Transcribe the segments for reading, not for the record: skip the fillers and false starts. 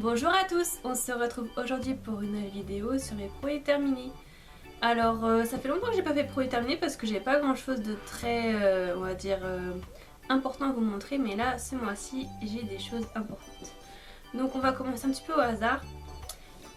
Bonjour à tous, on se retrouve aujourd'hui pour une vidéo sur mes produits terminés. Alors ça fait longtemps que j'ai pas fait produits terminés parce que j'ai pas grand chose de très on va dire important à vous montrer, mais là ce mois-ci j'ai des choses importantes. Donc on va commencer un petit peu au hasard.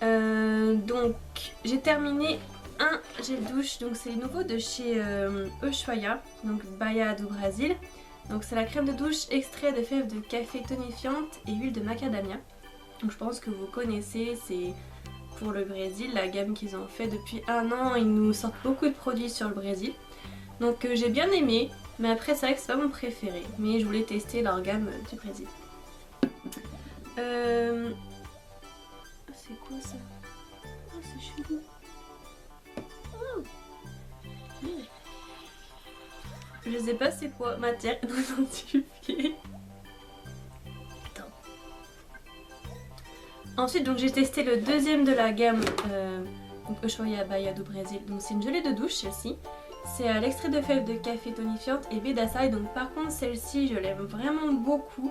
Donc j'ai terminé un gel douche, donc c'est le nouveau de chez Ushuaia, donc Bahia do Brasil. Donc c'est la crème de douche extrait de fèves de café tonifiante et huile de macadamia. Donc je pense que vous connaissez, c'est pour le Brésil, la gamme qu'ils ont fait depuis un an. Ils nous sortent beaucoup de produits sur le Brésil. Donc j'ai bien aimé, mais après c'est vrai que c'est pas mon préféré. Mais je voulais tester leur gamme du Brésil. C'est quoi ça? Oh c'est chelou. Oh. Je sais pas c'est quoi, matière identifiée. Ensuite donc j'ai testé le deuxième de la gamme Ushuaia Bahia do Brasil. Donc c'est une gelée de douche celle-ci. C'est à l'extrait de fèves de café tonifiante et baie d'açaï. Donc par contre celle-ci je l'aime vraiment beaucoup.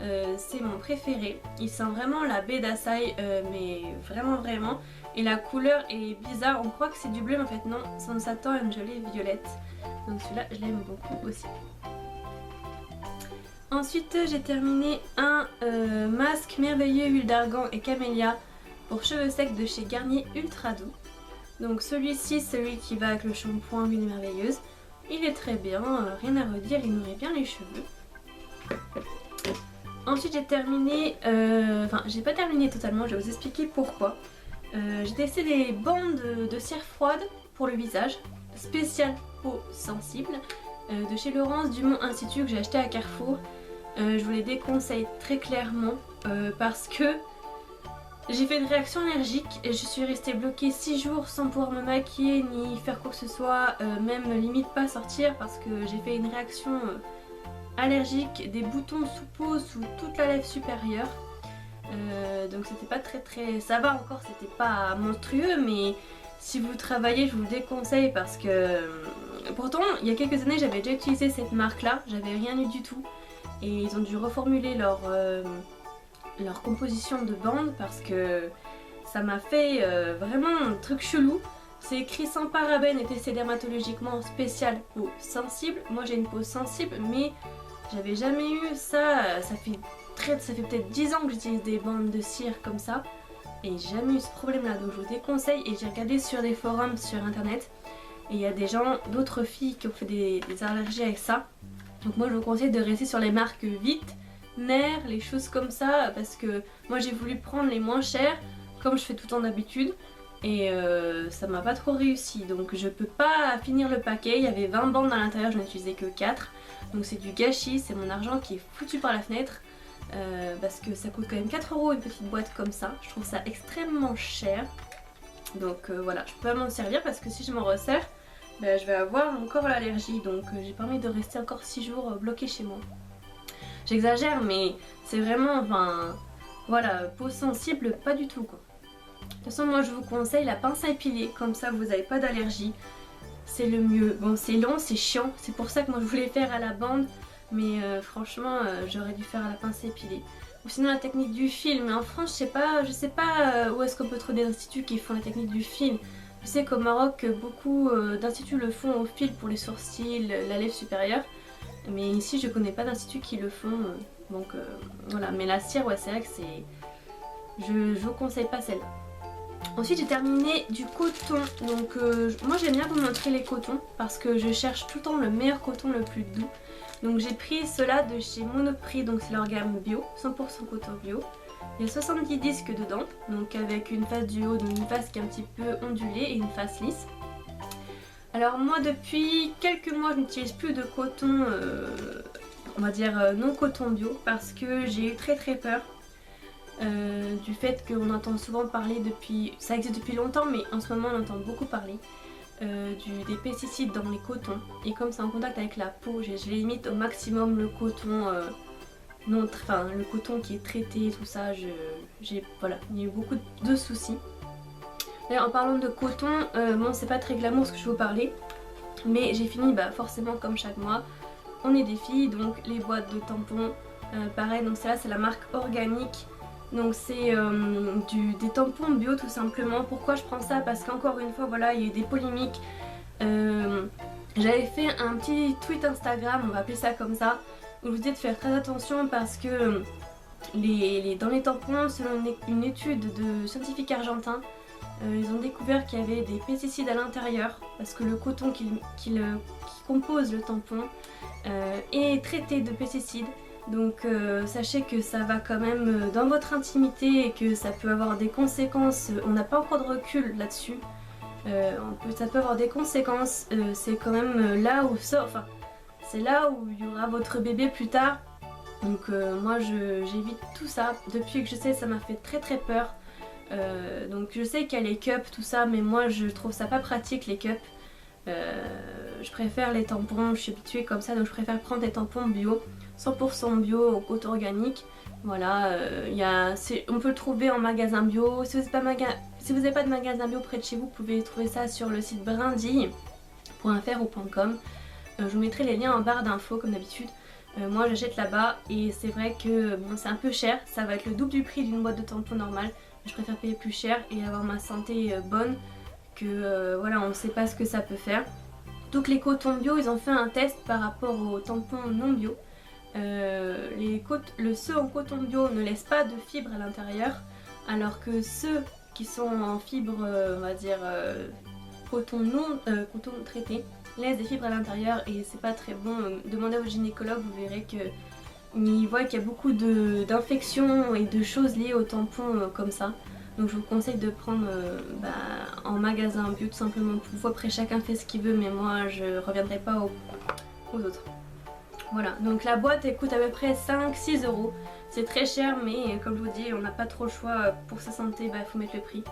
C'est mon préféré. Il sent vraiment la baie d'açaï mais vraiment. Et la couleur est bizarre. On croit que c'est du bleu mais en fait non. On s'attend à une gelée violette. Donc celui-là je l'aime beaucoup aussi. Ensuite j'ai terminé un masque merveilleux huile d'argan et camélia pour cheveux secs de chez Garnier Ultra Doux. Donc celui-ci, celui qui va avec le shampoing huile merveilleuse. Il est très bien, rien à redire, il nourrit bien les cheveux. Ensuite j'ai terminé, enfin j'ai pas terminé totalement, je vais vous expliquer pourquoi. J'ai testé des bandes de cire froide pour le visage, spécial peau sensible, de chez Laurence Dumont Institut que j'ai acheté à Carrefour. Je vous les déconseille très clairement parce que j'ai fait une réaction allergique et je suis restée bloquée 6 jours sans pouvoir me maquiller ni faire quoi que ce soit, même limite pas sortir parce que j'ai fait une réaction allergique, des boutons sous peau, sous toute la lèvre supérieure. Donc c'était pas très... ça va encore, c'était pas monstrueux, mais si vous travaillez je vous le déconseille parce que... Pourtant il y a quelques années j'avais déjà utilisé cette marque là, j'avais rien eu du tout. Et ils ont dû reformuler leur composition de bande parce que ça m'a fait vraiment un truc chelou. C'est écrit sans parabènes et testé dermatologiquement, spécial peau sensible. Moi j'ai une peau sensible mais j'avais jamais eu ça. Ça fait peut-être 10 ans que j'utilise des bandes de cire comme ça et j'ai jamais eu ce problème là, donc je vous déconseille. Et j'ai regardé sur des forums sur internet et il y a des gens, d'autres filles qui ont fait des allergies avec ça. Donc moi je vous conseille de rester sur les marques Vite, Nair, les choses comme ça parce que moi j'ai voulu prendre les moins chers comme je fais tout le temps d'habitude et ça m'a pas trop réussi, donc je peux pas finir le paquet. Il y avait 20 bandes à l'intérieur, je n'en utilisais que 4, donc c'est du gâchis, c'est mon argent qui est foutu par la fenêtre parce que ça coûte quand même 4 € une petite boîte comme ça, je trouve ça extrêmement cher. Donc voilà, je peux pas m'en servir parce que si je m'en resserre ben, je vais avoir encore l'allergie, donc j'ai pas envie de rester encore 6 jours bloquée chez moi. J'exagère mais c'est vraiment, enfin voilà, peau sensible pas du tout quoi. De toute façon moi je vous conseille la pince à épiler, comme ça vous n'avez pas d'allergie. C'est le mieux. Bon c'est long, c'est chiant, c'est pour ça que moi je voulais faire à la bande, mais franchement j'aurais dû faire à la pince à épiler. Ou sinon la technique du fil, mais en France je sais pas où est-ce qu'on peut trouver des instituts qui font la technique du fil. Je sais qu'au Maroc, beaucoup d'instituts le font au fil pour les sourcils, la lèvre supérieure. Mais ici, je connais pas d'instituts qui le font. Donc voilà. Mais la cire, ouais, c'est vrai que c'est... Je vous conseille pas celle-là. Ensuite, j'ai terminé du coton. Donc moi, j'aime bien vous montrer les cotons parce que je cherche tout le temps le meilleur coton, le plus doux. Donc j'ai pris ceux-là de chez Monoprix. Donc c'est leur gamme bio, 100% coton bio. Il y a 70 disques dedans, donc avec une face du haut, donc une face qui est un petit peu ondulée et une face lisse. Alors moi depuis quelques mois je n'utilise plus de coton, on va dire non coton bio, parce que j'ai eu très peur du fait qu'on entend souvent parler depuis, ça existe depuis longtemps mais en ce moment on entend beaucoup parler des pesticides dans les cotons. Et comme c'est en contact avec la peau, je limite au maximum le coton. Non, enfin le coton qui est traité, tout ça, voilà, il y a eu beaucoup de soucis. D'ailleurs en parlant de coton, bon c'est pas très glamour ce que je vais vous parler, mais j'ai fini forcément comme chaque mois, on est des filles, donc les boîtes de tampons, pareil, donc celle-là c'est la marque Organique, Donc c'est des tampons bio tout simplement. Pourquoi je prends ça? Parce qu'encore une fois voilà, il y a eu des polémiques. J'avais fait un petit tweet Instagram, on va appeler ça comme ça, où je vous disais de faire très attention parce que dans les tampons, selon une étude de scientifiques argentins, ils ont découvert qu'il y avait des pesticides à l'intérieur parce que le coton qui compose le tampon est traité de pesticides. Donc sachez que ça va quand même dans votre intimité et que ça peut avoir des conséquences. On n'a pas encore de recul là-dessus. Ça peut avoir des conséquences. C'est quand même là où c'est là où il y aura votre bébé plus tard. Donc moi j'évite tout ça. Depuis que je sais, ça m'a fait très très peur. Donc je sais qu'il y a les cups, tout ça, mais moi je trouve ça pas pratique les cups. Je préfère les tampons, je suis habituée comme ça, donc je préfère prendre des tampons bio, 100% bio au coton organique. Voilà, on peut le trouver en magasin bio. Si vous n'avez pas de magasin bio près de chez vous, vous pouvez trouver ça sur le site brindille.fr ou .com. Je vous mettrai les liens en barre d'infos comme d'habitude. Moi j'achète là-bas et c'est vrai que bon, c'est un peu cher, ça va être le double du prix d'une boîte de tampons normale. Je préfère payer plus cher et avoir ma santé bonne que voilà, on ne sait pas ce que ça peut faire. Donc les cotons bio, ils ont fait un test par rapport aux tampons non bio. Ceux en coton bio ne laissent pas de fibres à l'intérieur, alors que ceux qui sont en fibre, on va dire coton traité, laissent des fibres à l'intérieur et c'est pas très bon. Demandez au gynécologue, vous verrez que il voit qu'il y a beaucoup d'infections et de choses liées aux tampons comme ça. Donc je vous conseille de prendre en magasin bio tout simplement. Pour après chacun fait ce qu'il veut, mais moi je reviendrai pas aux autres. Voilà, donc la boîte elle coûte à peu près 5-6 euros. C'est très cher, mais comme je vous dis, on n'a pas trop le choix. Pour sa santé, faut mettre le prix.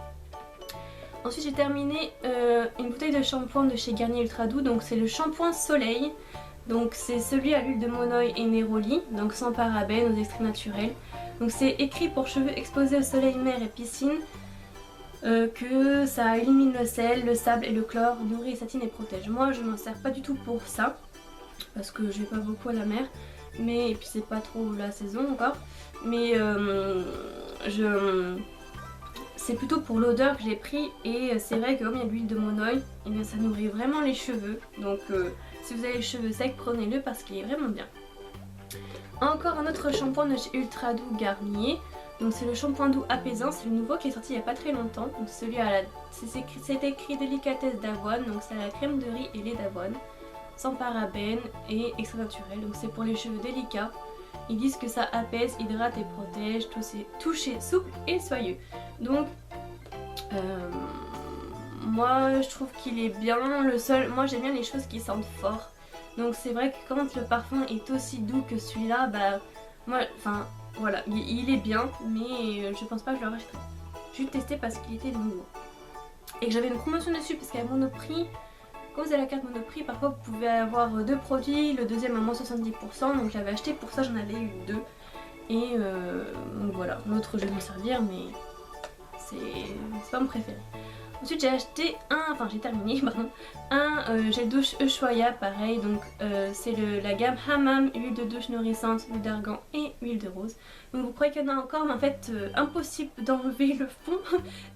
Ensuite j'ai terminé une bouteille de shampoing de chez Garnier Ultra Doux. Donc c'est le shampoing Soleil. Donc c'est celui à l'huile de monoï et néroli, donc sans parabènes, aux extraits naturels. Donc c'est écrit pour cheveux exposés au soleil, mer et piscine, que ça élimine le sel, le sable et le chlore, nourrit, satine et protège. Moi je m'en sers pas du tout pour ça, parce que je vais pas beaucoup à la mer, et puis c'est pas trop la saison encore. Mais c'est plutôt pour l'odeur que j'ai pris, et c'est vrai que comme il y a de l'huile de monoï, et bien ça nourrit vraiment les cheveux. Donc si vous avez les cheveux secs, prenez-le parce qu'il est vraiment bien. Encore un autre shampoing de chez Ultra Doux Garnier. Donc c'est le shampoing doux apaisant, c'est le nouveau qui est sorti il n'y a pas très longtemps. Donc c'est écrit délicatesse d'avoine, donc c'est la crème de riz et lait d'avoine, sans parabènes et extra naturel. Donc c'est pour les cheveux délicats. Ils disent que ça apaise, hydrate et protège, touché, souple et soyeux. Donc moi je trouve qu'il est bien. Moi j'aime bien les choses qui sentent fort. Donc c'est vrai que quand le parfum est aussi doux que celui-là, voilà, il est bien, mais je pense pas que je le rachèterai. J'ai testé parce qu'il était nouveau. Et que j'avais une promotion dessus parce qu'à Monoprix, quand vous avez la carte Monoprix, parfois vous pouvez avoir deux produits, le deuxième à moins 70%, donc j'avais acheté pour ça, j'en avais eu deux. Et donc voilà, l'autre je vais m'en servir, mais c'est pas mon préféré. Ensuite j'ai terminé un gel douche Ushuaïa, pareil, donc c'est la gamme Hammam, huile de douche nourrissante, huile d'argan et huile de rose. Donc vous croyez qu'il y en a encore, mais en fait impossible d'enlever le fond.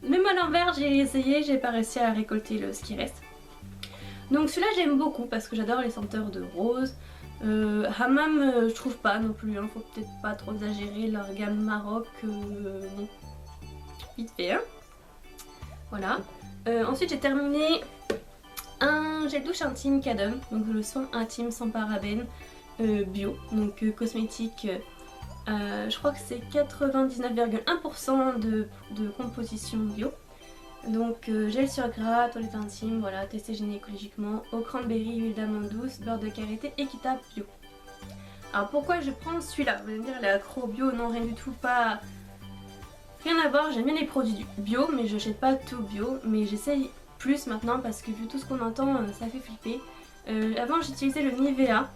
Même à l'envers j'ai essayé, j'ai pas réussi à récolter ce qui reste. Donc celui-là j'aime beaucoup parce que j'adore les senteurs de rose. Hammam je trouve pas non plus, faut peut-être pas trop exagérer, leur gamme Maroc, bon, vite fait hein. Voilà. Ensuite j'ai terminé un gel douche intime Cadum, donc le soin intime sans parabènes, bio, donc cosmétique, je crois que c'est 99,1% de composition bio. Donc gel sur gras, toilette intime, voilà, testé gynécologiquement, au cranberry, huile d'amande douce, beurre de karité, équitable bio. Alors pourquoi je prends celui-là? Vous allez me dire, elle est accro bio, non rien du tout, pas... Rien à voir, j'aime bien les produits bio, mais je n'achète pas tout bio, mais j'essaye plus maintenant parce que vu tout ce qu'on entend, ça fait flipper. Avant j'utilisais le Nivea,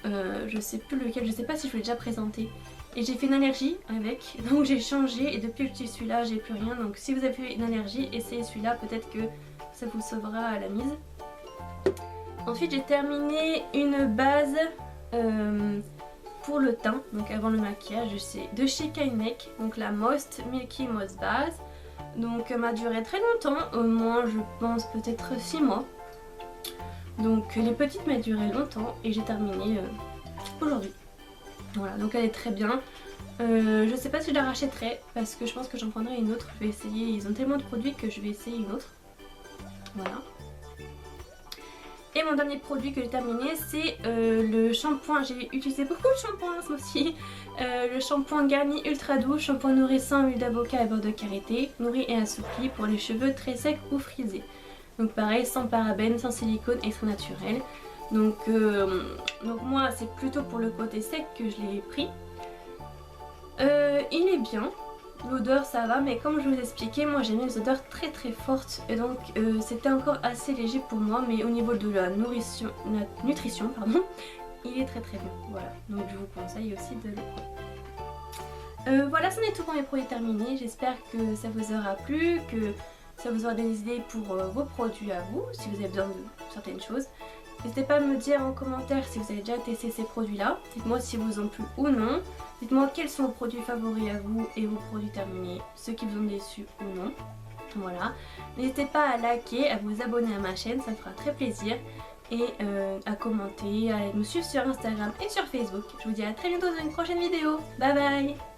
je sais plus lequel, je sais pas si je l'ai déjà présenté. Et j'ai fait une allergie avec, donc j'ai changé et depuis que j'utilise celui-là, j'ai plus rien. Donc si vous avez fait une allergie, essayez celui-là, peut-être que ça vous sauvera à la mise. Ensuite j'ai terminé une base pour le teint, donc avant le maquillage, c'est de chez Kynek, donc la Most Milky Moss Base. Donc m'a duré très longtemps, au moins je pense peut-être 6 mois. Donc les petites m'a duré longtemps et j'ai terminé aujourd'hui. Voilà, donc elle est très bien. Je sais pas si je la rachèterai parce que je pense que j'en prendrai une autre. Je vais essayer, ils ont tellement de produits que je vais essayer une autre. Voilà. Et mon dernier produit que j'ai terminé, c'est le shampoing. J'ai utilisé beaucoup de shampoings ce mois-ci. Le shampoing Garnier Ultra Doux, shampoing nourrissant, huile d'avocat à beurre de karité, nourri et assoupli pour les cheveux très secs ou frisés. Donc pareil, sans parabènes, sans silicone, extra naturel. Donc moi, c'est plutôt pour le côté sec que je l'ai pris. Il est bien. L'odeur ça va, mais comme je vous expliquais, moi j'aime les odeurs très très fortes et donc c'était encore assez léger pour moi, mais au niveau de la nutrition, pardon, il est très très bien. Voilà, donc je vous conseille aussi de le prendre. Voilà, c'en est tout pour mes produits terminés. J'espère que ça vous aura plu, que ça vous aura des idées pour vos produits à vous, si vous avez besoin de certaines choses. N'hésitez pas à me dire en commentaire si vous avez déjà testé ces produits-là. Dites-moi si vous en plu ou non. Dites-moi quels sont vos produits favoris à vous et vos produits terminés, ceux qui vous ont déçu ou non. Voilà. N'hésitez pas à liker, à vous abonner à ma chaîne, ça me fera très plaisir. Et à commenter, à me suivre sur Instagram et sur Facebook. Je vous dis à très bientôt dans une prochaine vidéo. Bye bye!